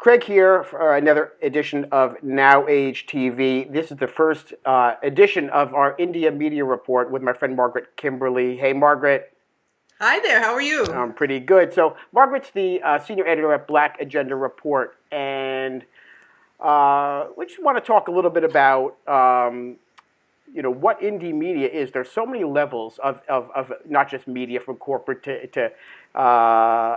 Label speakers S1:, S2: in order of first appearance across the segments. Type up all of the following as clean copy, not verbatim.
S1: Craig here for another edition of Now Age TV. This is the first edition of our India Media Report with my friend Margaret Kimberley. Hey, Margaret.
S2: Hi there, how are you?
S1: I'm pretty good. So, Margaret's the senior editor at Black Agenda Report, and we just want to talk a little bit about what indie media is. There's so many levels of not just media, from corporate to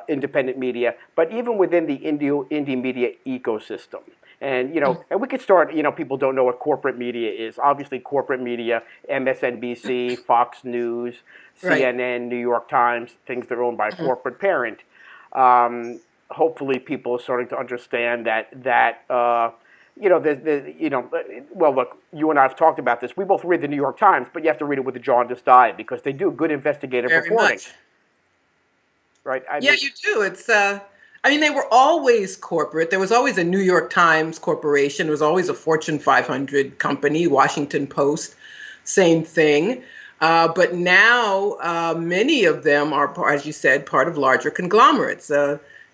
S1: independent media, but even within the indie media ecosystem. And we could start, people don't know what corporate media is. Obviously, corporate media, MSNBC, Fox News,
S2: Right.
S1: CNN, New York Times, things that are owned by a corporate parent. Hopefully, people are starting to understand that well, look, you and I have talked about this. We both read the New York Times, but you have to read it with a jaundiced eye because they do good investigative
S2: Very
S1: reporting,
S2: much.
S1: right?
S2: Yeah, you do. They were always corporate. There was always a New York Times corporation. There was always a Fortune 500 company, Washington Post, same thing. But now many of them are, as you said, part of larger conglomerates.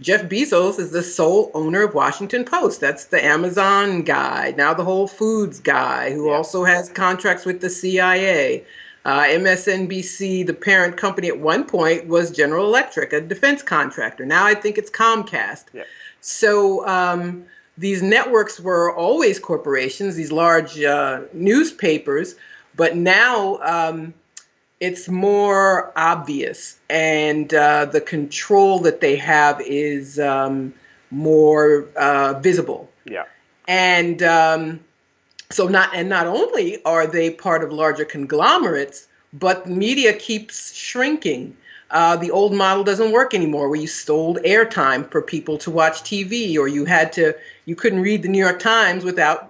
S2: Jeff Bezos is the sole owner of Washington Post. That's the Amazon guy, now the Whole Foods guy, who also has contracts with the CIA. MSNBC, the parent company at one point, was General Electric, a defense contractor. Now I think it's Comcast.
S1: Yeah.
S2: So these networks were always corporations, these large newspapers, but now it's more obvious, and the control that they have is more visible.
S1: Yeah.
S2: And not only are they part of larger conglomerates, but media keeps shrinking. The old model doesn't work anymore, where you stole airtime for people to watch TV, or you couldn't read the New York Times without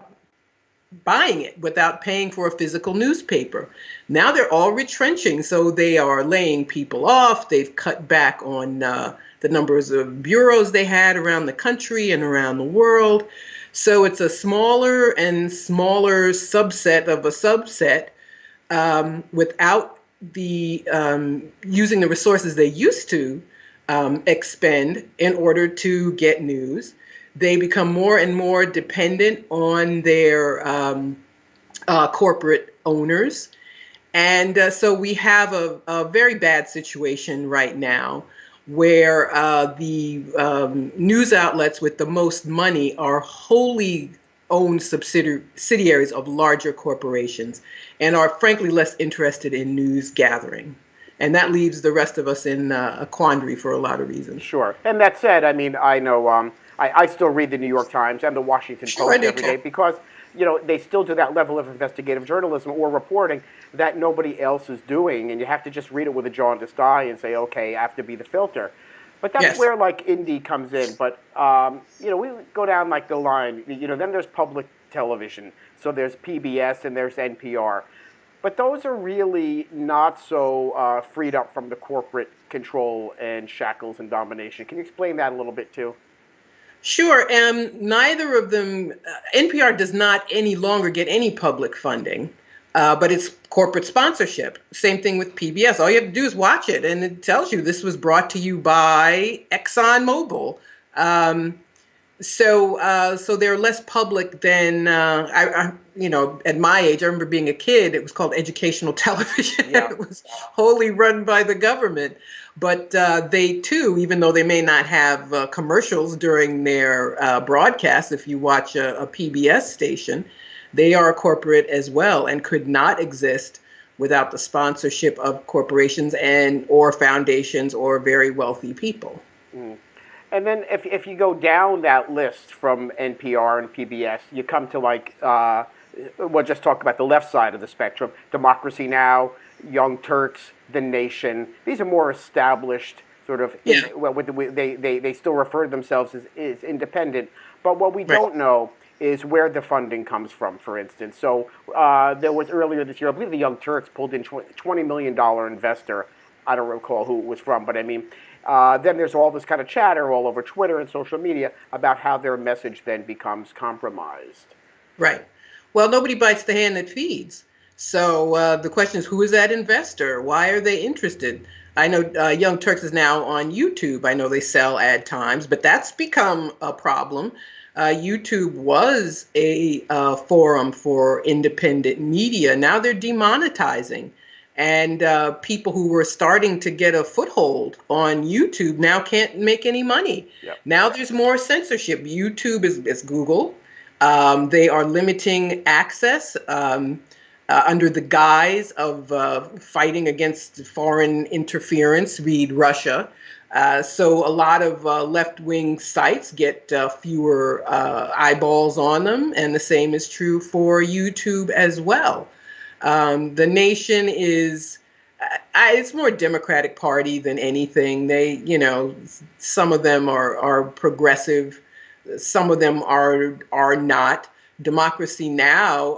S2: buying it, without paying for a physical newspaper. Now they're all retrenching, so they are laying people off. They've cut back on the numbers of bureaus they had around the country and around the world. So it's a smaller and smaller subset of a subset, without the using the resources they used to expend in order to get news. They become more and more dependent on their corporate owners. And so we have a very bad situation right now where the news outlets with the most money are wholly owned subsidiaries of larger corporations and are frankly less interested in news gathering. And that leaves the rest of us in a quandary for a lot of reasons.
S1: Sure. And that said, I mean, I know I still read the New York Times and the Washington Post every day because, they still do that level of investigative journalism or reporting that nobody else is doing. And you have to just read it with a jaundiced eye and say, okay, I have to be the filter. But that's where, like, indie comes in. But, we go down, like, the line. Then there's public television. So there's PBS and there's NPR. But those are really not so freed up from the corporate control and shackles and domination. Can you explain that a little bit, too?
S2: Sure. Neither of them, NPR does not any longer get any public funding, but it's corporate sponsorship. Same thing with PBS. All you have to do is watch it, and it tells you this was brought to you by ExxonMobil. So they're less public than at my age. I remember being a kid. It was called educational television.
S1: Yeah.
S2: It was wholly run by the government. But they too, even though they may not have commercials during their broadcasts, if you watch a PBS station, they are corporate as well and could not exist without the sponsorship of corporations or foundations or very wealthy people.
S1: Mm. And then if you go down that list from NPR and PBS, you come to we'll just talk about the left side of the spectrum, Democracy Now!, Young Turks, The Nation. These are more established sort of, they still refer to themselves as independent. But what we don't know is where the funding comes from, for instance. So there was earlier this year, I believe the Young Turks pulled in $20 million investor. I don't recall who it was from, but I mean, then there's all this kind of chatter all over Twitter and social media about how their message then becomes compromised.
S2: Right. Well, nobody bites the hand that feeds. So the question is, who is that investor? Why are they interested? I know Young Turks is now on YouTube. I know they sell ad times, but that's become a problem. YouTube was a forum for independent media. Now they're demonetizing. And people who were starting to get a foothold on YouTube now can't make any money.
S1: Yep.
S2: Now there's more censorship. YouTube is Google. They are limiting access under the guise of fighting against foreign interference, read Russia. So a lot of left-wing sites get fewer eyeballs on them, and the same is true for YouTube as well. The Nation is, it's more Democratic Party than anything. They, some of them are progressive, some of them are not. Democracy Now!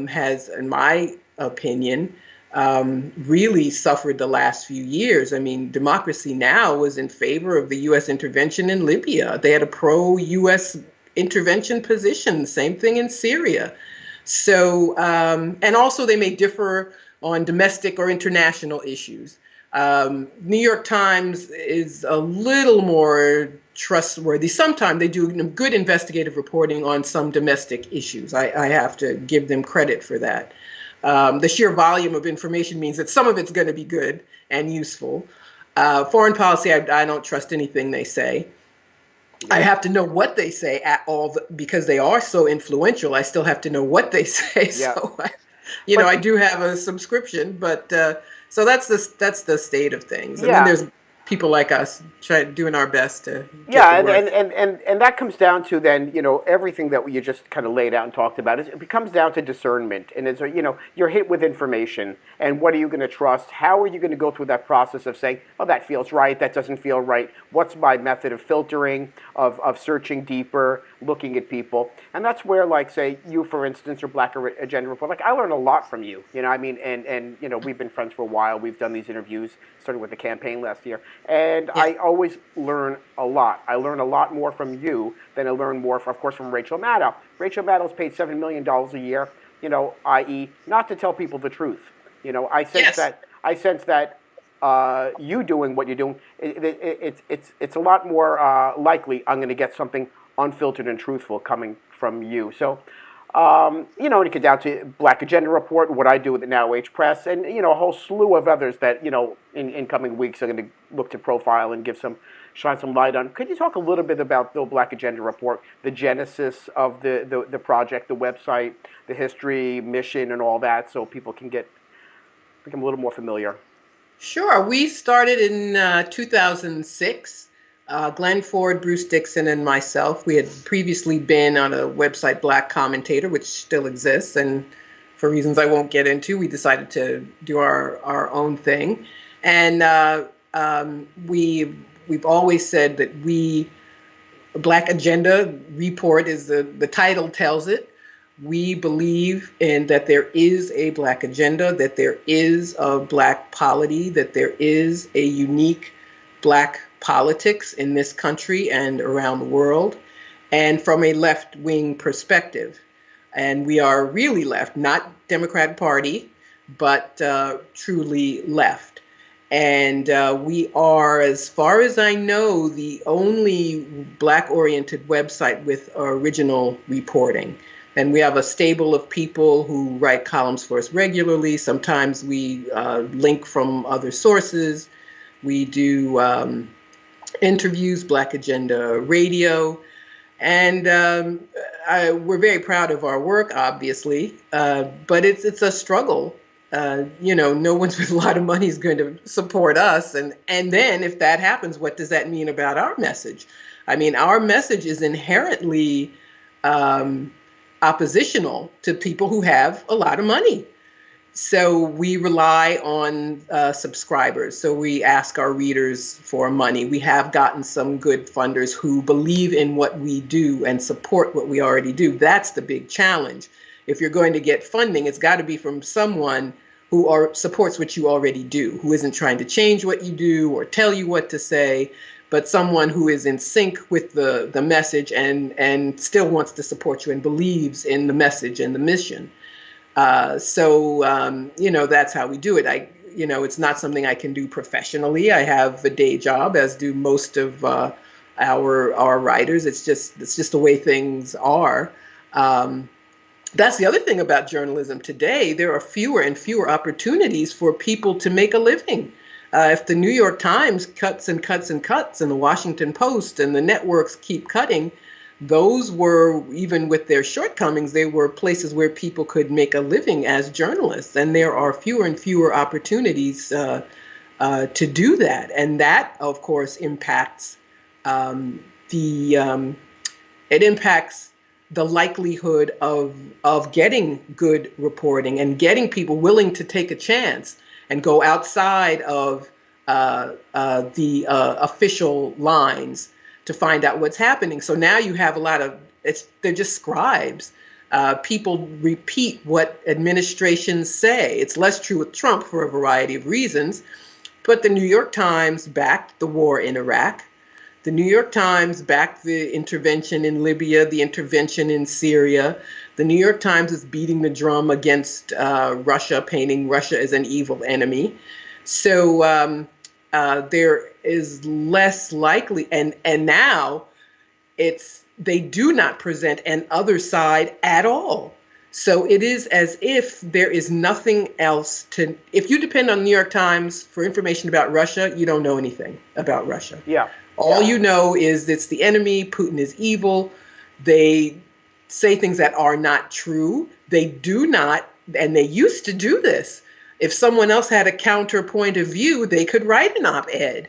S2: Has, in my opinion, really suffered the last few years. I mean, Democracy Now! Was in favor of the U.S. intervention in Libya. They had a pro-U.S. intervention position, same thing in Syria. So, and also they may differ on domestic or international issues. New York Times is a little more trustworthy. Sometimes they do good investigative reporting on some domestic issues. I have to give them credit for that. The sheer volume of information means that some of it's going to be good and useful. Foreign policy, I don't trust anything they say. I have to know what they say at all because they are so influential. I still have to know what they say.
S1: Yeah.
S2: So, I do have a subscription, but so that's the state of things. And then there's people like us doing our best to get the word.
S1: And that comes down to then, everything that you just kind of laid out and talked about. It comes down to discernment. And it's, you're hit with information. And what are you going to trust? How are you going to go through that process of saying, oh, that feels right, that doesn't feel right? What's my method of filtering, of searching deeper, looking at people? And that's where, like, say, you, for instance, or Black Agenda Report, like, I learned a lot from you. And we've been friends for a while. We've done these interviews, starting with the campaign last year. And I always learn a lot. I learn a lot more from you than I learn more, of course, from Rachel Maddow. Rachel Maddow's paid $7 million a year, i.e., not to tell people the truth. I sense that you doing what you're doing, it's a lot more likely I'm going to get something unfiltered and truthful coming from you. So, and you get down to Black Agenda Report, what I do with the Now Age Press, and, a whole slew of others that, in coming weeks are going to look to profile and shine some light on. Could you talk a little bit about the Black Agenda Report, the genesis of the project, the website, the history, mission, and all that, so people can become a little more familiar?
S2: Sure. We started in 2006. Glenn Ford, Bruce Dixon, and myself. We had previously been on a website, Black Commentator, which still exists, and for reasons I won't get into, we decided to do our own thing. And we've always said that Black Agenda Report is the title tells it. We believe in that there is a Black agenda, that there is a Black polity, that there is a unique Black politics in this country and around the world, and from a left-wing perspective. And we are really left, not Democratic Party, but truly left. And we are, as far as I know, the only Black-oriented website with original reporting. And we have a stable of people who write columns for us regularly. Sometimes we link from other sources. We do interviews, Black Agenda Radio. And we're very proud of our work, obviously, but it's a struggle. No one's with a lot of money is going to support us. And then if that happens, what does that mean about our message? I mean, our message is inherently oppositional to people who have a lot of money. So we rely on subscribers. So we ask our readers for money. We have gotten some good funders who believe in what we do and support what we already do. That's the big challenge. If you're going to get funding, it's got to be from someone who supports what you already do, who isn't trying to change what you do or tell you what to say, but someone who is in sync with the message and still wants to support you and believes in the message and the mission. So that's how we do it. it's not something I can do professionally. I have a day job, as do most of our writers. It's just the way things are. That's the other thing about journalism today. There are fewer and fewer opportunities for people to make a living. If the New York Times cuts and cuts and cuts, and the Washington Post and the networks keep cutting, those were, even with their shortcomings, they were places where people could make a living as journalists. And there are fewer and fewer opportunities to do that. And that, of course, impacts it impacts the likelihood of getting good reporting and getting people willing to take a chance and go outside of the official lines to find out what's happening. So now you have a lot of, they're just scribes. People repeat what administrations say. It's less true with Trump for a variety of reasons, but the New York Times backed the war in Iraq. The New York Times backed the intervention in Libya, the intervention in Syria. The New York Times is beating the drum against Russia, painting Russia as an evil enemy. So there is less likely, and now they do not present an other side at all. So it is as if there is nothing else if you depend on the New York Times for information about Russia, you don't know anything about Russia.
S1: Yeah.
S2: All you know is it's the enemy, Putin is evil. They say things that are not true. They do not, and they used to do this. If someone else had a counterpoint of view, they could write an op-ed.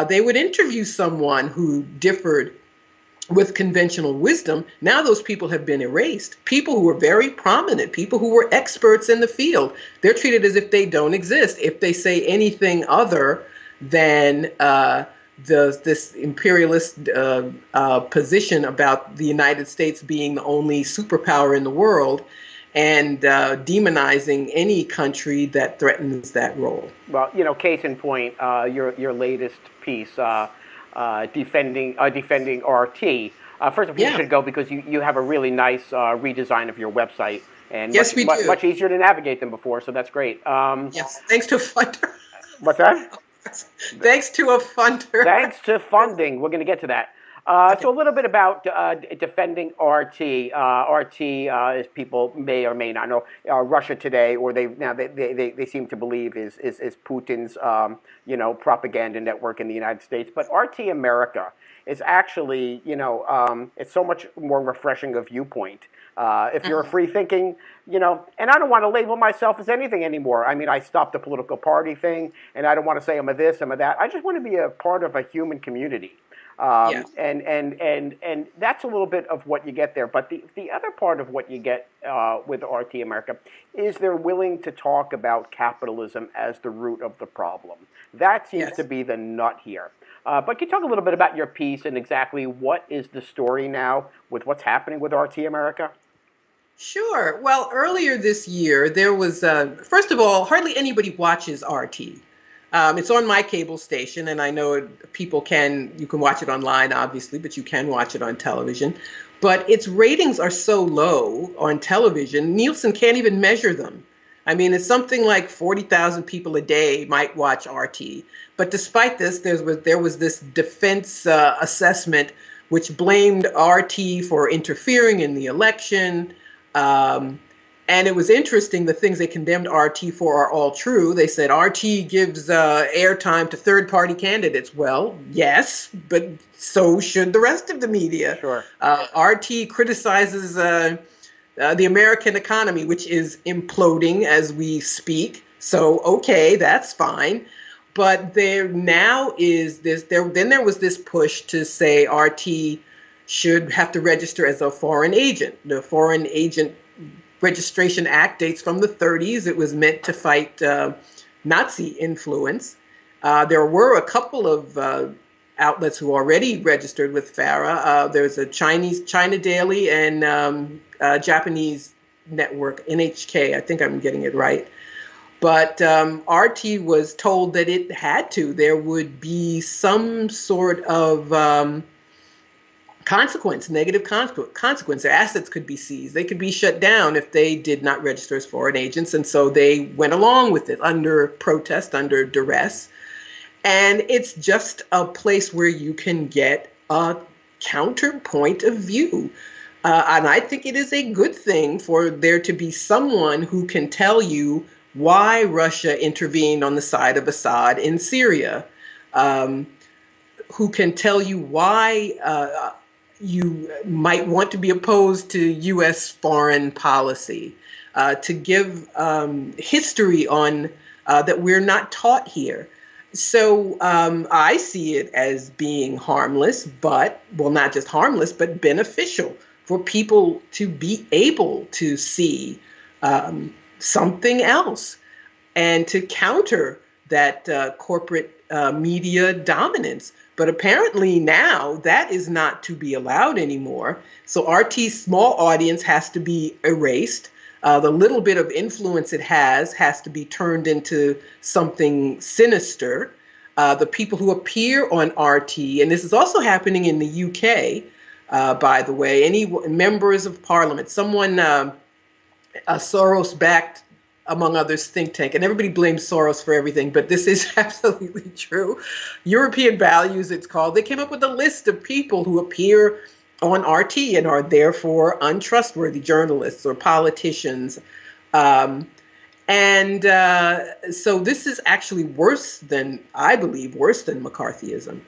S2: They would interview someone who differed with conventional wisdom. Now those people have been erased. People who were very prominent, people who were experts in the field, they're treated as if they don't exist. If they say anything other than this imperialist position about the United States being the only superpower in the world, and demonizing any country that threatens that role.
S1: Well, case in point, your latest piece, defending RT. First of all, you should go because you have a really nice redesign of your website, and
S2: yes, we do.
S1: Much easier to navigate than before. So that's great.
S2: Yes, thanks to a funder.
S1: What's that?
S2: Thanks to a funder.
S1: Thanks to funding. We're going to get to that. So a little bit about defending RT. RT, as people may or may not know, Russia Today, or they seem to believe is Putin's propaganda network in the United States. But RT America is actually it's so much more refreshing a viewpoint. If you're free thinking, and I don't want to label myself as anything anymore. I mean, I stopped the political party thing, and I don't want to say I'm a this, I'm a that. I just want to be a part of a human community. And that's a little bit of what you get there. But the other part of what you get with RT America is they're willing to talk about capitalism as the root of the problem. That seems to be the nut here. But can you talk a little bit about your piece and exactly what is the story now with what's happening with RT America?
S2: Sure. Well, earlier this year, there was, first of all, hardly anybody watches RT. It's on my cable station, and I know you can watch it online, obviously, but you can watch it on television. But its ratings are so low on television, Nielsen can't even measure them. I mean, it's something like 40,000 people a day might watch RT. But despite this, there was this defense assessment which blamed RT for interfering in the election. And it was interesting, the things they condemned RT for are all true. They said RT gives airtime to third-party candidates. Well, yes, but so should the rest of the media.
S1: Sure.
S2: RT criticizes the American economy, which is imploding as we speak. So, okay, that's fine. But there now is this, then there was this push to say RT should have to register as a foreign agent. The Foreign Agent Registration Act dates from the 30s. It was meant to fight Nazi influence. There were a couple of outlets who already registered with FARA. There's a China Daily and Japanese network, NHK. I think I'm getting it right. But RT was told that it had to. There would be some sort of negative consequence. Their assets could be seized. They could be shut down if they did not register as foreign agents. And so they went along with it under protest, under duress. And it's just a place where you can get a counterpoint of view. And I think it is a good thing for there to be someone who can tell you why Russia intervened on the side of Assad in Syria, who can tell you why you might want to be opposed to U.S. foreign policy, to give history on that we're not taught here. So I see it as being harmless, but, well, not just harmless, but beneficial for people to be able to see something else and to counter that corporate media dominance. But apparently now that is not to be allowed anymore. So RT's small audience has to be erased. The little bit of influence it has to be turned into something sinister. The people who appear on RT, and this is also happening in the UK, by the way, any members of parliament, someone, a Soros-backed, among others, think tank, and everybody blames Soros for everything, but this is absolutely true. European Values, it's called. They came up with a list of people who appear on RT and are therefore untrustworthy journalists or politicians. So this is actually worse than, I believe, worse than McCarthyism.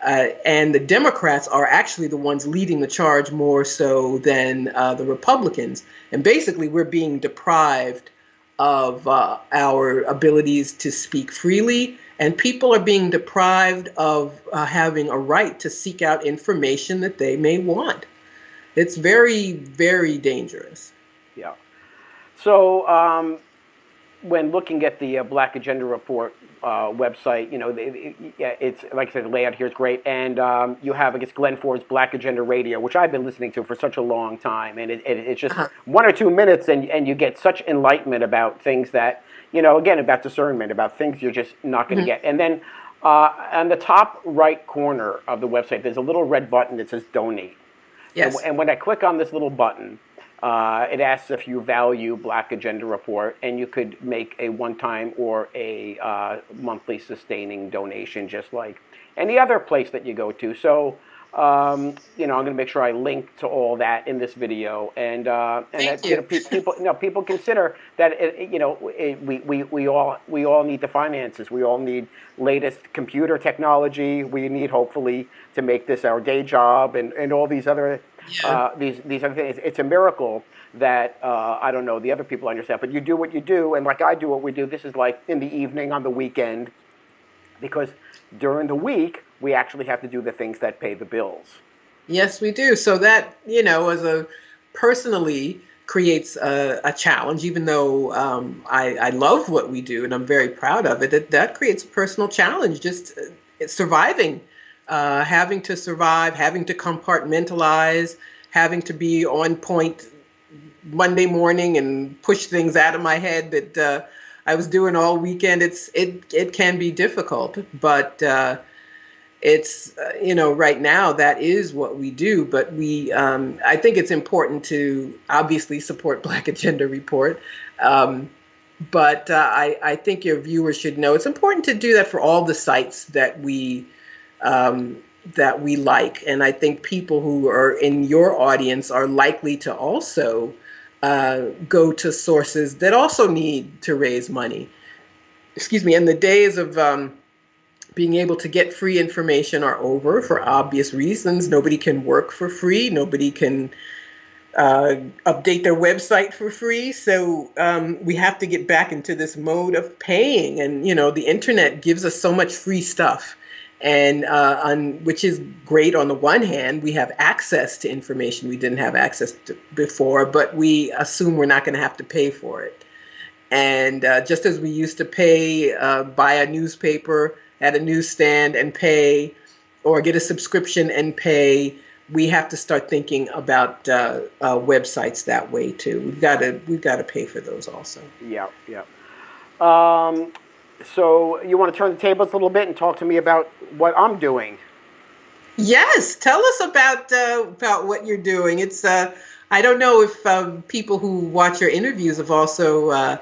S2: And the Democrats are actually the ones leading the charge more so than the Republicans. And basically, we're being deprived of our abilities to speak freely, and people are being deprived of having a right to seek out information that they may want. It's very, very dangerous.
S1: Yeah. So when looking at the Black Agenda Report website, you know, it's, like I said, the layout here is great. And you have, I guess, Glenn Ford's Black Agenda Radio, which I've been listening to for such a long time. And it's just 1 or 2 minutes, and you get such enlightenment about things that, you know, again, about discernment, about things you're just not going to get. And then on the top right corner of the website, there's a little red button that says donate.
S2: Yes.
S1: And when I click on this little button, it asks if you value Black Agenda Report, and you could make a one-time or a monthly sustaining donation, just like any other place that you go to. So, you know, I'm going to make sure I link to all that in this video, and that, you know, people consider that we all need the finances. We all need latest computer technology. We need, hopefully, to make this our day job, and all these other. These other things. It's a miracle that I don't know the other people understand, but you do what you do, and like I do what we do. This is like in the evening on the weekend, because during the week we actually have to do the things that pay the bills. Yes, we do. So that, you know, personally creates a challenge, even though I love what we do and I'm very proud of it. That creates a personal challenge, just surviving. Having to survive, having to compartmentalize, having to be on point Monday morning and push things out of my head that I was doing all weekend. It can be difficult, but it's you know, right now that is what we do. But I think it's important to obviously support Black Agenda Report. But I think your viewers should know it's important to do that for all the sites that we like. And I think people who are in your audience are likely to also go to sources that also need to raise money. Excuse me. And the days of being able to get free information are over for obvious reasons. Nobody can work for free. Nobody can update their website for free. So we have to get back into this mode of paying. And, you know, the internet gives us so much free stuff. And which is great on the one hand. We have access to information we didn't have access to before, but we assume we're not going to have to pay for it. And just as we used to pay, buy a newspaper at a newsstand and pay, or get a subscription and pay, we have to start thinking about websites that way too. We've got to pay for those also. Yeah, yeah. So you want to turn the tables a little bit and talk to me about what I'm doing?
S2: Yes, tell us about what you're doing. It's I don't know if people who watch your interviews have also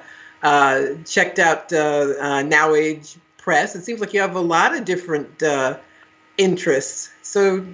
S2: checked out Now Age Press. It seems like you have a lot of different interests. So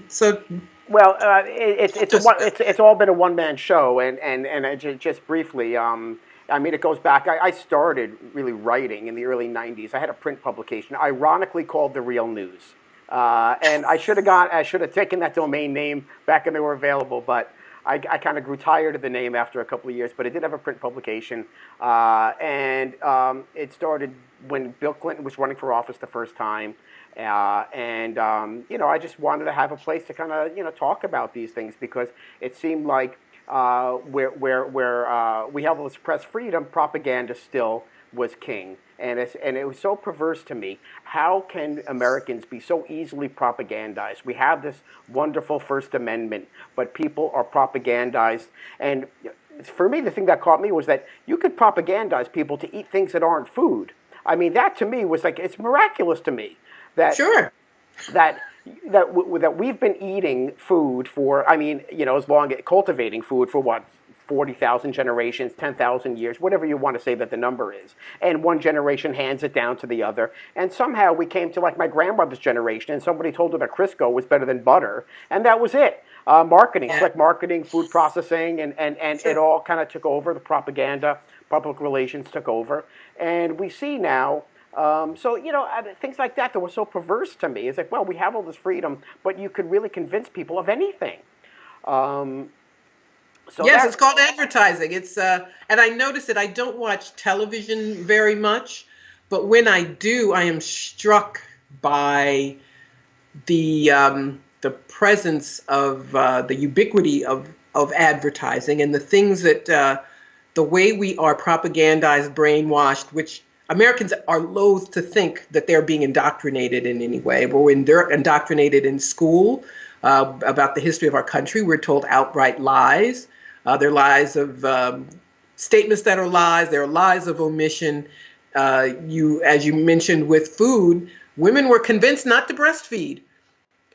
S1: Well,
S2: talk to us about
S1: it's all been a one man show, and just briefly, I mean, it goes back. I started really writing in the early '90s. I had a print publication, ironically called The Real News, and I should have taken that domain name back when they were available, but. I kind of grew tired of the name after a couple of years, but it did have a print publication, and it started when Bill Clinton was running for office the first time. And you know, I just wanted to have a place to kind of talk about these things because it seemed like where we have all this press freedom, propaganda still was king, and it was so perverse to me. How can Americans be so easily propagandized? We have this wonderful First Amendment, but people are propagandized, and for me, the thing that caught me was that you could propagandize people to eat things that aren't food. I mean, that to me was like it's miraculous to me that
S2: sure.
S1: that that we've been eating food for, I mean, as long as cultivating food for what, 40,000 generations, 10,000 years, whatever you want to say that the number is. And one generation hands it down to the other. And somehow we came to like my grandmother's generation and somebody told her that Crisco was better than butter. And that was it. Marketing,
S2: Yeah.
S1: slick marketing, food processing, and
S2: Sure.
S1: it all kind of took over. The propaganda, public relations took over. And we see now so, things like that were so perverse to me. It's like, well, we have all this freedom, but you could really convince people of anything. Um, so
S2: Yes,
S1: that,
S2: it's called advertising. It's and I notice that I don't watch television very much, but when I do, I am struck by the presence of the ubiquity of advertising and the things that the way we are propagandized, brainwashed, which Americans are loath to think that they're being indoctrinated in any way. But when they're indoctrinated in school about the history of our country, we're told outright lies. They're lies of statements that are lies. They're lies of omission. As you mentioned with food, women were convinced not to breastfeed.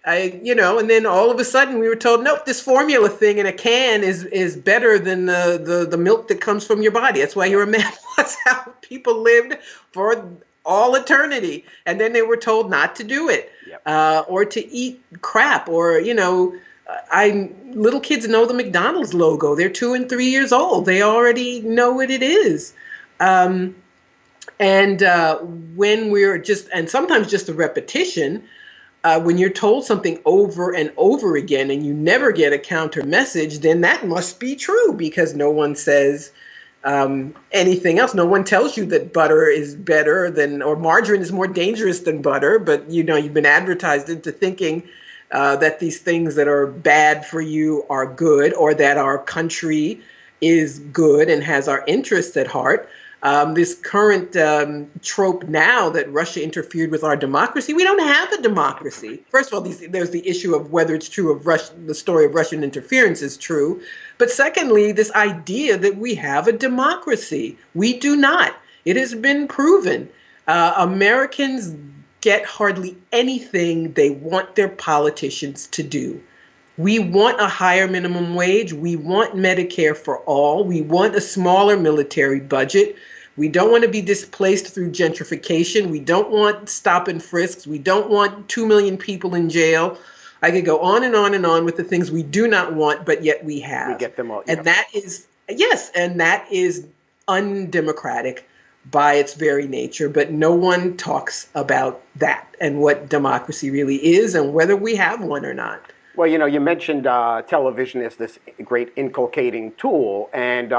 S2: And then all of a sudden we were told, nope, this formula thing in a can is better than the milk that comes from your body. That's why you're a man. That's how people lived for all eternity. And then they were told not to do it,
S1: yep.
S2: or to eat crap, or little kids know the McDonald's logo. They're 2 and 3 years old. They already know what it is. And when and sometimes just a repetition. When you're told something over and over again and you never get a counter message, then that must be true because no one says anything else. No one tells you that butter is better or margarine is more dangerous than butter, but you've been advertised into thinking that these things that are bad for you are good, or that our country is good and has our interests at heart. This current trope now that Russia interfered with our democracy. We don't have a democracy. First of all, there's the issue of whether it's true of the story of Russian interference is true. But secondly, this idea that we have a democracy. We do not. It has been proven. Americans get hardly anything they want their politicians to do. We want a higher minimum wage. We want Medicare for all. We want a smaller military budget. We don't want to be displaced through gentrification. We don't want stop and frisks. We don't want 2 million people in jail. I could go on and on and on with the things we do not want, but yet we have.
S1: We get them all.
S2: And that is undemocratic by its very nature, but no one talks about that and what democracy really is and whether we have one or not.
S1: Well, you mentioned television as this great inculcating tool, and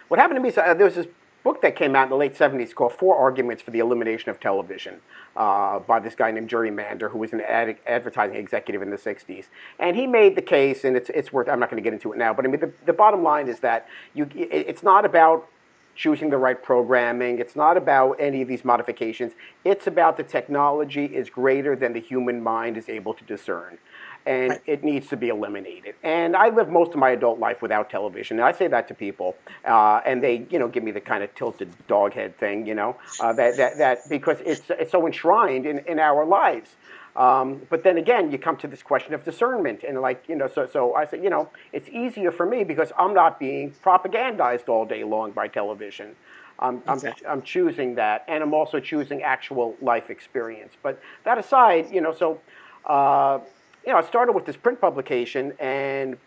S1: what happened to me is there was this book that came out in the late '70s called Four Arguments for the Elimination of Television by this guy named Jerry Mander, who was an advertising executive in the '60s, and he made the case, and it's worth. I'm not going to get into it now, but I mean the bottom line is that it's not about choosing the right programming. It's not about any of these modifications. It's about the technology is greater than the human mind is able to discern. And it needs to be eliminated. And I lived most of my adult life without television. And I say that to people, and they, give me the kind of tilted dog head thing, that because it's so enshrined in our lives. But then again, you come to this question of discernment, and like so I said, it's easier for me because I'm not being propagandized all day long by television.
S2: Exactly.
S1: I'm choosing that, and I'm also choosing actual life experience. But that aside, uh, I started with this print publication, and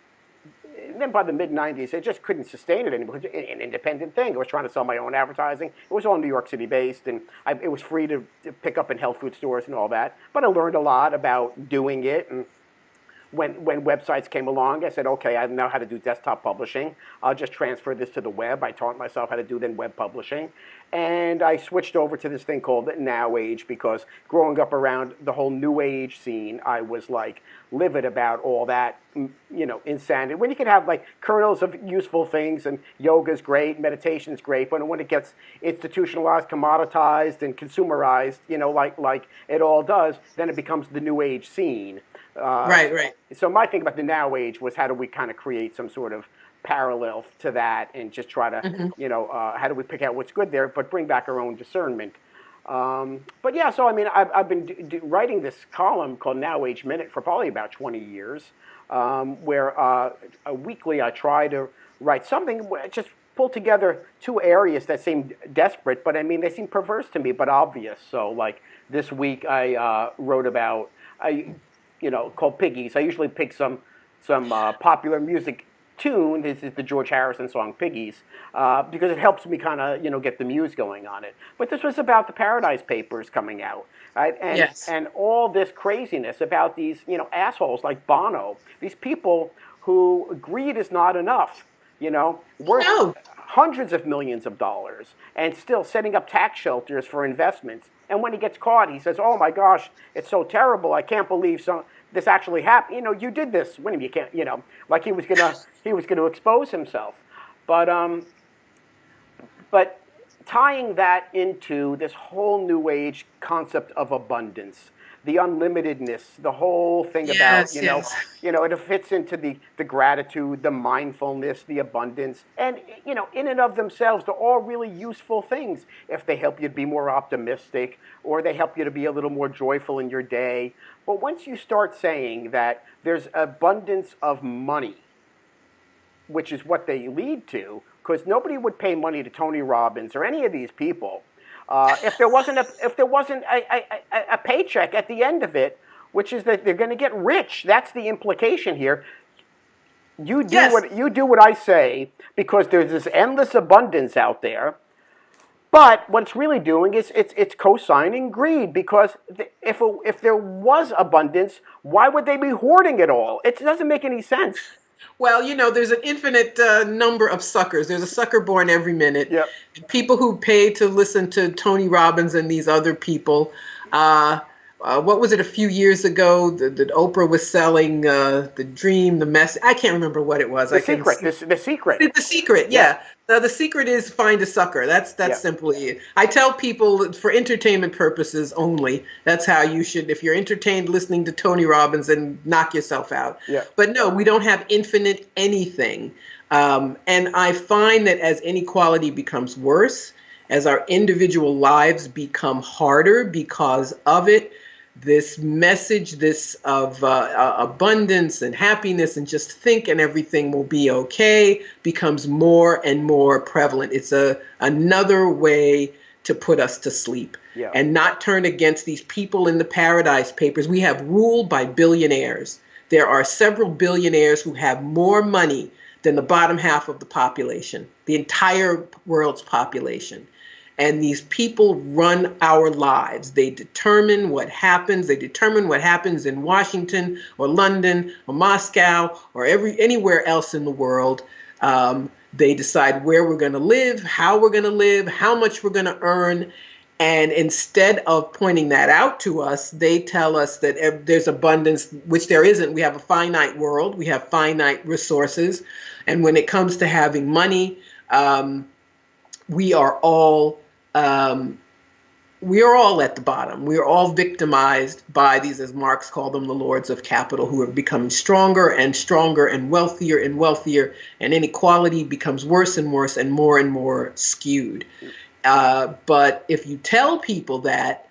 S1: then by the mid '90s, I just couldn't sustain it anymore. It was an independent thing. I was trying to sell my own advertising. It was all New York City based, and it was free to pick up in health food stores and all that. But I learned a lot about doing it, and when websites came along, I said, okay, I know how to do desktop publishing. I'll just transfer this to the web. I taught myself how to do then web publishing. And I switched over to this thing called Now Age because growing up around the whole New Age scene, I was like livid about all that, insanity. When you can have like kernels of useful things and yoga's great, meditation's great, but when it gets institutionalized, commoditized, and consumerized, like it all does, then it becomes the New Age scene.
S2: Right.
S1: So my thing about the Now Age was how do we kind of create some sort of parallel to that and just try to,
S2: Hmm.
S1: how do we pick out what's good there, but bring back our own discernment. But yeah, so I mean, I've been writing this column called Now Age Minute for probably about 20 years, where weekly I try to write something, just pull together two areas that seem desperate, but I mean, they seem perverse to me, but obvious. So like this week I wrote about, called Piggies. I usually pick some popular music tune. This is the George Harrison song Piggies, because it helps me kind of get the muse going on it. But this was about the Paradise Papers coming out, right? And
S2: Yes.
S1: and all this craziness about these assholes like Bono, these people who greed is not enough, worth
S2: No.
S1: hundreds of millions of dollars and still setting up tax shelters for investments. And when he gets caught, he says, "Oh my gosh, it's so terrible! I can't believe this actually happened. You did this. When you can't, like he was gonna expose himself." But tying that into this whole new age concept of abundance, the unlimitedness, the whole thing about,
S2: Yes. Yes.
S1: it fits into the gratitude, the mindfulness, the abundance. And, in and of themselves, they're all really useful things if they help you to be more optimistic or they help you to be a little more joyful in your day. But once you start saying that there's abundance of money, which is what they lead to, because nobody would pay money to Tony Robbins or any of these people if there wasn't a paycheck at the end of it, which is that they're going to get rich. That's the implication here. You do
S2: Yes.
S1: what I say because there's this endless abundance out there. But what it's really doing is it's co-signing greed, because if there was abundance, why would they be hoarding it all? It doesn't make any sense.
S2: Well, there's an infinite number of suckers. There's a sucker born every minute.
S1: Yep.
S2: People who pay to listen to Tony Robbins and these other people. What was it a few years ago that Oprah was selling the dream, the mess? I can't remember what it was.
S1: The secret. The secret.
S2: The secret, yeah. The secret is find a sucker. That's simply it. I tell people for entertainment purposes only. That's how you should. If you're entertained listening to Tony Robbins, then knock yourself out.
S1: Yeah.
S2: But no, we don't have infinite anything. And I find that as inequality becomes worse, as our individual lives become harder because of it, this message, this of abundance and happiness and just think and everything will be okay, becomes more and more prevalent. It's another way to put us to sleep and not turn against these people in the Paradise Papers. We have ruled by billionaires. There are several billionaires who have more money than the bottom half of the population, the entire world's population. And these people run our lives. They determine what happens. They determine what happens in Washington or London or Moscow or anywhere else in the world. They decide where we're going to live, how we're going to live, how much we're going to earn. And instead of pointing that out to us, they tell us that there's abundance, which there isn't. We have a finite world. We have finite resources. And when it comes to having money, we are all at the bottom. We are all victimized by these, as Marx called them, the lords of capital, who are becoming stronger and stronger and wealthier, and inequality becomes worse and worse and more skewed. But if you tell people that,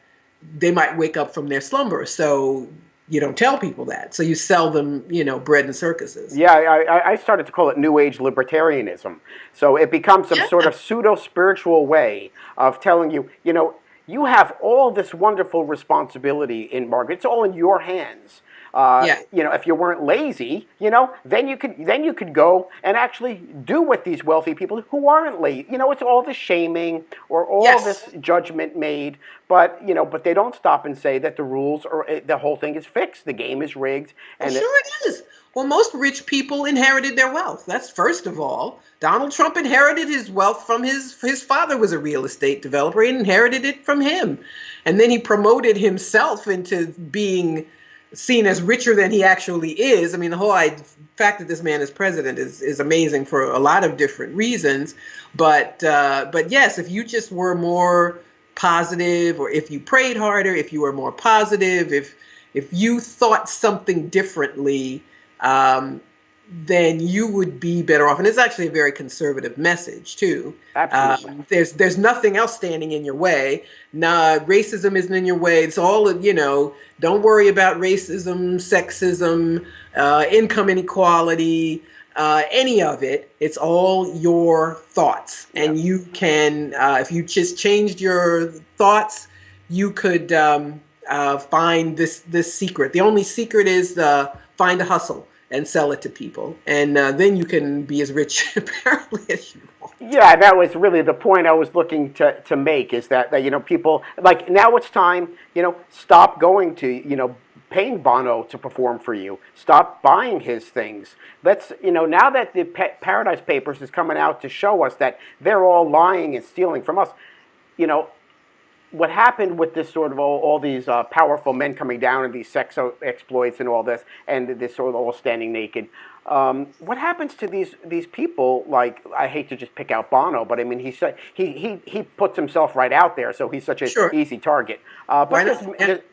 S2: they might wake up from their slumber. So you don't tell people that. So you sell them, bread and circuses.
S1: Yeah, I started to call it New Age libertarianism. So it becomes some sort
S2: Yeah.
S1: of pseudo spiritual way of telling you, you have all this wonderful responsibility in Margaret. It's all in your hands.
S2: Yeah.
S1: If you weren't lazy, then you could go and actually do what these wealthy people who aren't lazy. It's all the shaming or all
S2: Yes.
S1: this judgment made, but they don't stop and say that the rules or the whole thing is fixed, the game is rigged,
S2: Well,
S1: and
S2: sure it is. Well, most rich people inherited their wealth. That's first of all. Donald Trump inherited his wealth from his father was a real estate developer. He inherited it from him. And then he promoted himself into being seen as richer than he actually is. I mean, the whole fact that this man is president is amazing for a lot of different reasons. But yes, if you just were more positive, or if you prayed harder, if you were more positive, if you thought something differently, then you would be better off. And it's actually a very conservative message too.
S1: absolutely.
S2: There's nothing else standing in your way. Nah, racism isn't in your way. It's all, don't worry about racism, sexism, income inequality, any of it. It's all your thoughts.
S1: Yeah.
S2: And you can, if you just changed your thoughts, you could find this secret. The only secret is find a hustle and sell it to people, and then you can be as rich apparently as you want.
S1: Yeah, that was really the point I was looking to make, is that people, like, now it's time, stop going to, paying Bono to perform for you. Stop buying his things. Let's, now that the Paradise Papers is coming out to show us that they're all lying and stealing from us, what happened with this sort of all these powerful men coming down and these sex exploits and all this, and this sort of all standing naked. What happens to these people? Like, I hate to just pick out Bono, but I mean, he puts himself right out there, so he's such an
S2: Sure.
S1: easy target. But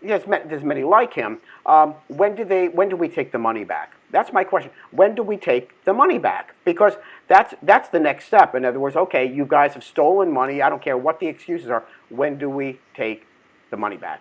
S1: there's many like him. When do we take the money back? That's my question. When do we take the money back? Because that's the next step. In other words, okay, you guys have stolen money. I don't care what the excuses are. When do we take the money back?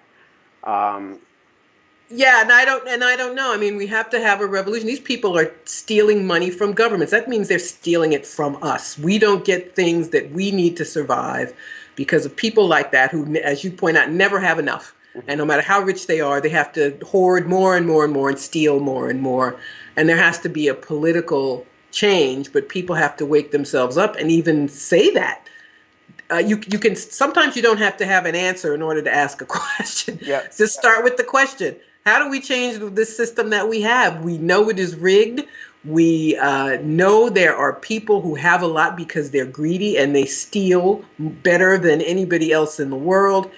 S2: Yeah, and I don't know. I mean, we have to have a revolution. These people are stealing money from governments. That means they're stealing it from us. We don't get things that we need to survive because of people like that who, as you point out, never have enough. And no matter how rich they are, they have to hoard more and more and more and steal more and more. And there has to be a political change, but people have to wake themselves up and even say that. You can, sometimes you don't have to have an answer in order to ask a question.
S1: Yeah.
S2: Just start with the question. How do we change this system that we have? We know it is rigged. We know there are people who have a lot because they're greedy and they steal better than anybody else in the world.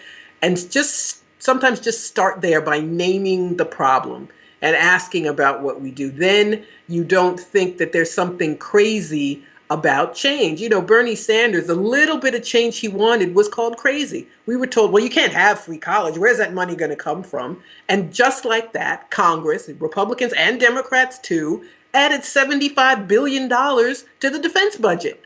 S2: And just sometimes just start there by naming the problem and asking about what we do. Then you don't think that there's something crazy about change. Bernie Sanders, the little bit of change he wanted was called crazy. We were told, well, you can't have free college. Where's that money going to come from? And just like that, Congress, Republicans and Democrats too, added $75 billion to the defense budget,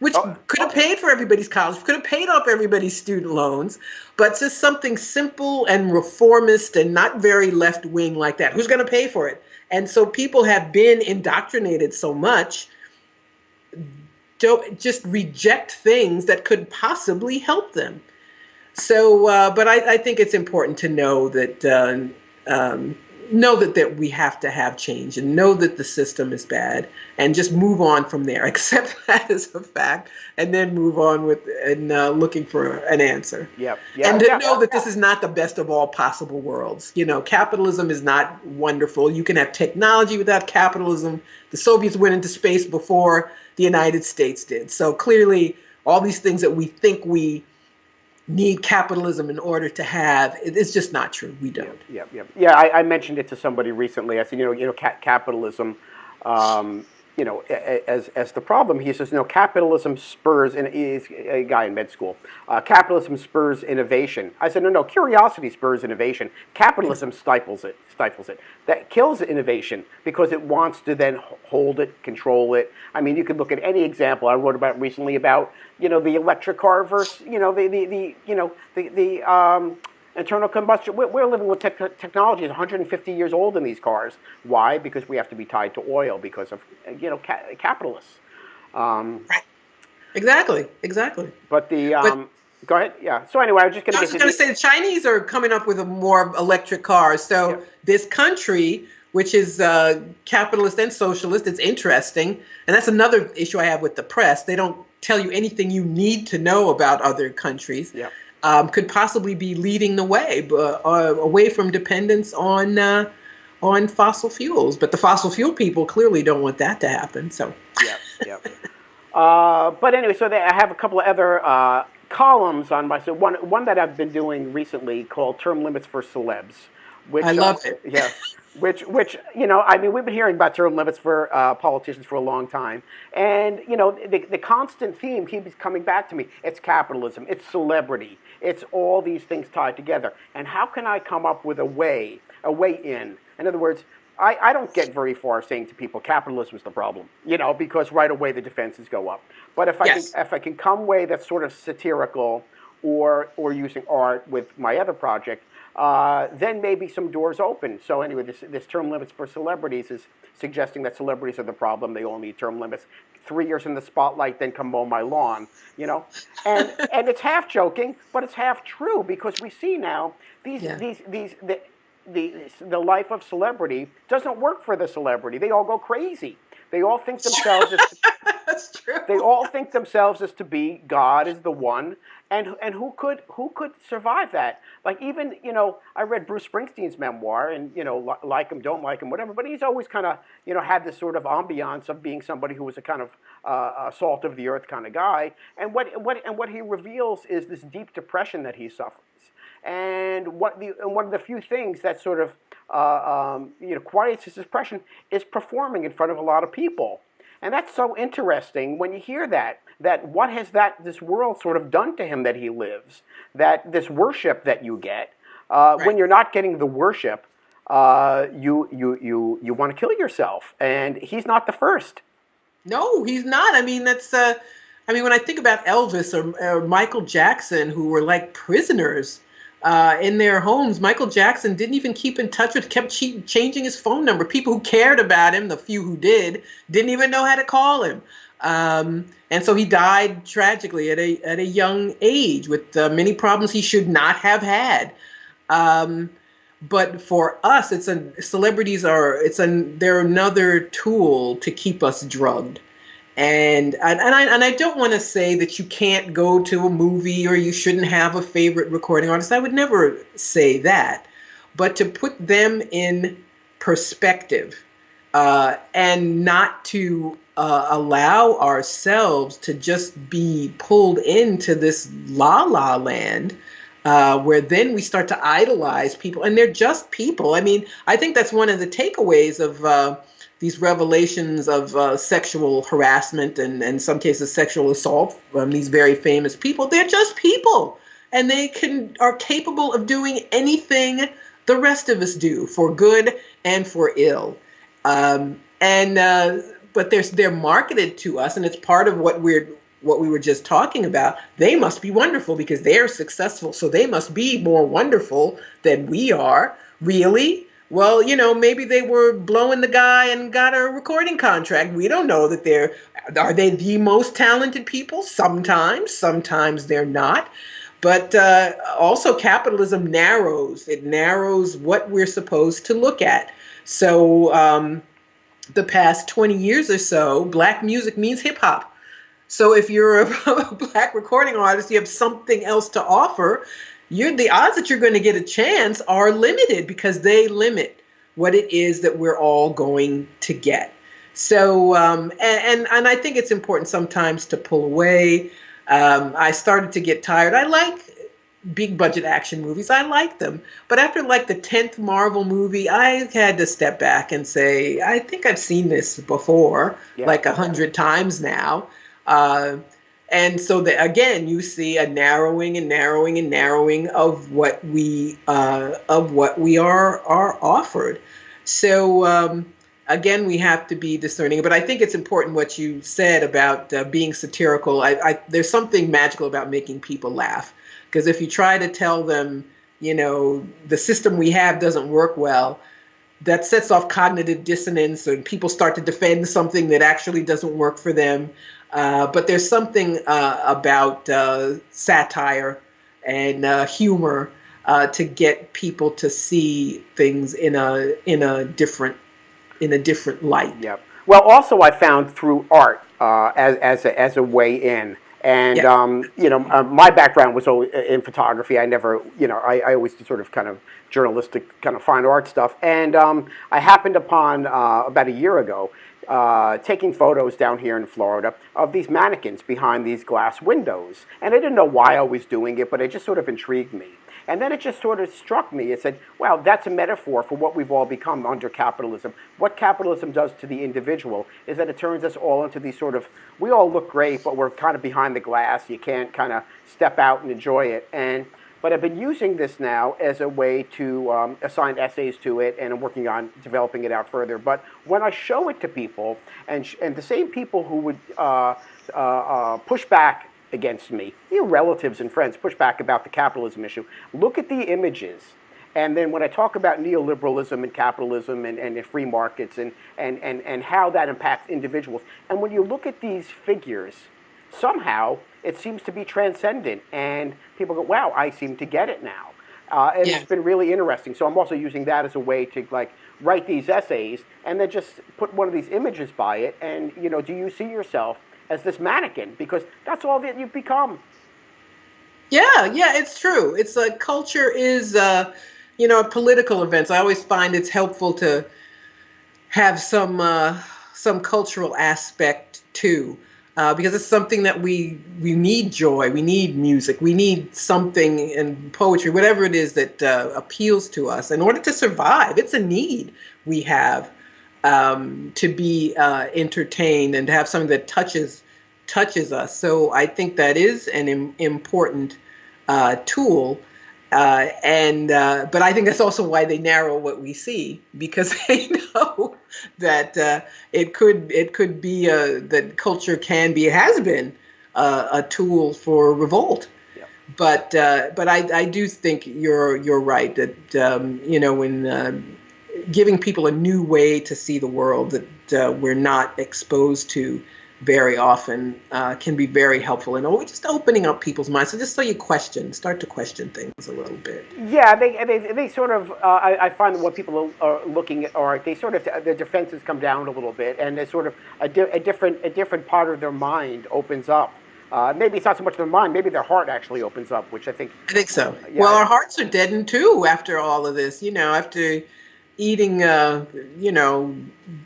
S2: which could have paid for everybody's college, could have paid off everybody's student loans, but just something simple and reformist and not very left-wing like that. Who's going to pay for it? And so people have been indoctrinated so much, don't just reject things that could possibly help them. So, but I think it's important to know that that we have to have change and know that the system is bad and just move on from there. Accept that as a fact, and then move on with looking for an answer.
S1: Yep.
S2: And to know that this is not the best of all possible worlds. Capitalism is not wonderful. You can have technology without capitalism. The Soviets went into space before the United States did. So clearly, all these things that we think we need capitalism in order to have, it's just not true. We don't.
S1: Yeah. I mentioned it to somebody recently. I said, capitalism, as the problem. He says, capitalism spurs, and he's a guy in med school. Capitalism spurs innovation. I said, no, curiosity spurs innovation. Capitalism stifles it. That kills innovation because it wants to then hold it, control it. I mean, you could look at any example I wrote about recently about, the electric car versus, Internal combustion. We're living with technology is 150 years old in these cars. Why? Because we have to be tied to oil because of capitalists. Um,
S2: Right. Exactly. Exactly.
S1: but the
S2: But
S1: go ahead. Yeah. So anyway, I was just going
S2: I
S1: to
S2: was
S1: get
S2: just
S1: to
S2: going to say the Chinese are coming up with a more electric cars.
S1: yeah.
S2: So this country, which is capitalist and socialist, it's interesting. And that's another issue I have with the press. They don't tell you anything you need to know about other countries.
S1: Yeah.
S2: Could possibly be leading the way away from dependence on fossil fuels. But the fossil fuel people clearly don't want that to happen. So
S1: Yeah. Yeah. But anyway, so I have a couple of other columns on my. So one that I've been doing recently called "Term Limits for Celebs," which
S2: I love it.
S1: yeah, which I mean, we've been hearing about term limits for politicians for a long time, and the constant theme keeps coming back to me. It's capitalism, it's celebrity, it's all these things tied together. And how can I come up with a way in? In other words, I don't get very far saying to people capitalism is the problem, because right away the defenses go up. But if I can come way that's sort of satirical or using art with my other project, then maybe some doors open. So anyway, this term limits for celebrities is suggesting that celebrities are the problem. They all need term limits. 3 years in the spotlight, then come mow my lawn, and it's half joking, but it's half true because we see now the life of celebrity doesn't work for the celebrity. They all go crazy. They all think themselves as
S2: That's true.
S1: they all think themselves as to be God is the one, and who could survive that? Like even I read Bruce Springsteen's memoir, and like him, don't like him, whatever. But he's always kind of had this sort of ambiance of being somebody who was a kind of salt of the earth kind of guy. And what he reveals is this deep depression that he suffers. And one of the few things that sort of quiets his depression is performing in front of a lot of people. And that's so interesting when you hear that what has this world sort of done to him that he lives, that this worship that you get,
S2: Right.
S1: when you're not getting the worship, you want to kill yourself. And he's not the first.
S2: No, he's not. I mean, that's. When I think about Elvis or Michael Jackson, who were like prisoners in their homes, Michael Jackson didn't even keep in touch with, kept changing his phone number. People who cared about him, the few who didn't even know how to call him. And so he died tragically at a young age with many problems he should not have had. But for us, they're another tool to keep us drugged. And I don't want to say that you can't go to a movie or you shouldn't have a favorite recording artist. I would never say that. But to put them in perspective and not to allow ourselves to just be pulled into this la-la land where then we start to idolize people. And they're just people. I mean, I think that's one of the takeaways of these revelations of sexual harassment and in some cases sexual assault from these very famous people. They're just people, and they are capable of doing anything the rest of us do, for good and for ill. But they're marketed to us, and it's part of what we were just talking about. They must be wonderful because they're successful, so they must be more wonderful than we are. Really? Well, maybe they were blowing the guy and got a recording contract. We don't know that are they the most talented people? Sometimes they're not. But also capitalism narrows. It narrows what we're supposed to look at. So the past 20 years or so, Black music means hip hop. So if you're a Black recording artist, you have something else to offer, the odds that you're going to get a chance are limited because they limit what it is that we're all going to get. So, and I think it's important sometimes to pull away. I started to get tired. I like big budget action movies. I like them. But after like the 10th Marvel movie, I had to step back and say, I think I've seen this before, like 100 times now. And so again, you see a narrowing and narrowing and narrowing of what we are offered. So again, we have to be discerning. But I think it's important what you said about being satirical. There's something magical about making people laugh, because if you try to tell them the system we have doesn't work well, that sets off cognitive dissonance, and people start to defend something that actually doesn't work for them. But there's something about satire and humor to get people to see things in a different light.
S1: Yep. Well, also I found through art as a way in. And
S2: Yeah.
S1: my background was in photography. I never, I always did sort of kind of journalistic, kind of fine art stuff. And I happened upon about a year ago taking photos down here in Florida of these mannequins behind these glass windows. And I didn't know why I was doing it, but it just sort of intrigued me. And then it just sort of struck me. It said, well, that's a metaphor for what we've all become under capitalism. What capitalism does to the individual is that it turns us all into these sort of, we all look great, but we're kind of behind the glass. You can't kind of step out and enjoy it. But I've been using this now as a way to assign essays to it, and I'm working on developing it out further. But when I show it to people, and the same people who would push back against me, relatives and friends push back about the capitalism issue, look at the images. And then when I talk about neoliberalism and capitalism and free markets and how that impacts individuals, and when you look at these figures, somehow it seems to be transcendent, and people go, wow, I seem to get it now. And
S2: Yeah.
S1: it's been really interesting. So I'm also using that as a way to write these essays and then just put one of these images by it. And do you see yourself as this mannequin? Because that's all that you've become.
S2: Yeah, it's true. It's culture is political events. I always find it's helpful to have some cultural aspect too, because it's something that we need joy, we need music, we need something in poetry, whatever it is that appeals to us in order to survive. It's a need we have to be entertained and to have something that touches us. So I think that is an important tool. But I think that's also why they narrow what we see, because they know that it could be that culture has been a tool for revolt.
S1: Yeah.
S2: But I do think you're right that when giving people a new way to see the world that we're not exposed to very often can be very helpful, and just opening up people's minds. So just so you start to question things a little bit.
S1: Yeah, they sort of. I find that what people are looking at are they sort of their defenses come down a little bit, and there's sort of a different part of their mind opens up. Maybe it's not so much their mind, maybe their heart actually opens up, which I think.
S2: I think so.
S1: Yeah.
S2: Well, our hearts are deadened too after all of this. After eating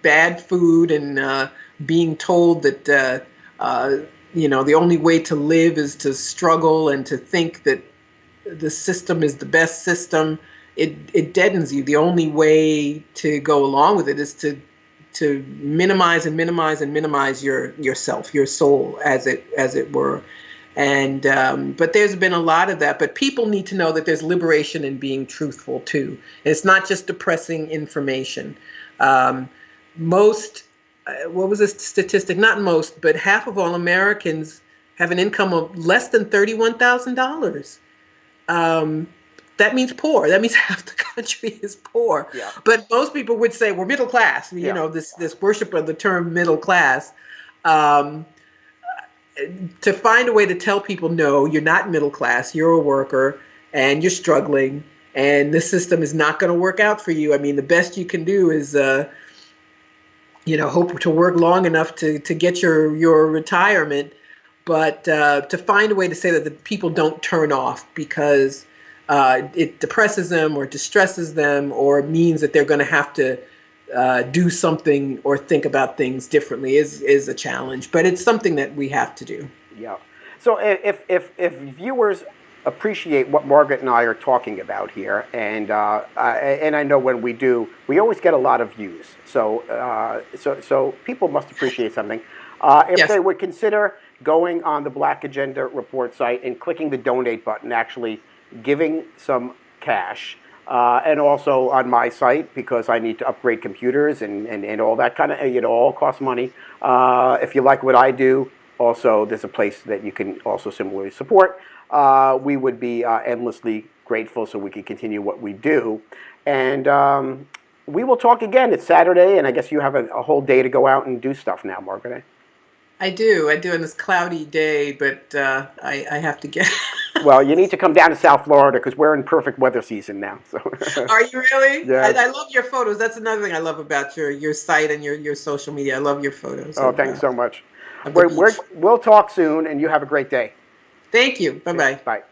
S2: bad food and being told that the only way to live is to struggle and to think that the system is the best system, it deadens you. The only way to go along with it is to minimize and minimize and minimize yourself, your soul, as it were. And but there's been a lot of that. But people need to know that there's liberation in being truthful too. It's not just depressing information. Most, what was the statistic? Not most, but half of all Americans have an income of less than $31,000. That means poor. That means half the country is poor.
S1: Yeah.
S2: But most people would say we're middle class.
S1: Yeah.
S2: This worship of the term middle class. To find a way to tell people, no, you're not middle class, you're a worker and you're struggling and the system is not going to work out for you. I mean, the best you can do is, hope to work long enough to get your retirement, but to find a way to say that the people don't turn off because it depresses them or distresses them or means that they're going to have to do something or think about things differently is a challenge, but it's something that we have to do.
S1: Yeah. So if viewers appreciate what Margaret and I are talking about here, and I know when we do, we always get a lot of views. So people must appreciate something. If
S2: Yes.
S1: they would consider going on the Black Agenda Report site and clicking the donate button, actually giving some cash. And also on my site, because I need to upgrade computers and all that kind of, all costs money. If you like what I do, also there's a place that you can also similarly support. We would be endlessly grateful so we can continue what we do. And we will talk again. It's Saturday, and I guess you have a whole day to go out and do stuff now, Margaret.
S2: I do on this cloudy day, but I have to get.
S1: Well, you need to come down to South Florida because we're in perfect weather season now. So.
S2: Are you really?
S1: Yeah.
S2: I love your photos. That's another thing I love about your site and your social media. I love your photos.
S1: Oh, thanks so much.
S2: We'll
S1: We'll talk soon, and you have a great day.
S2: Thank you. Bye-bye.
S1: Bye.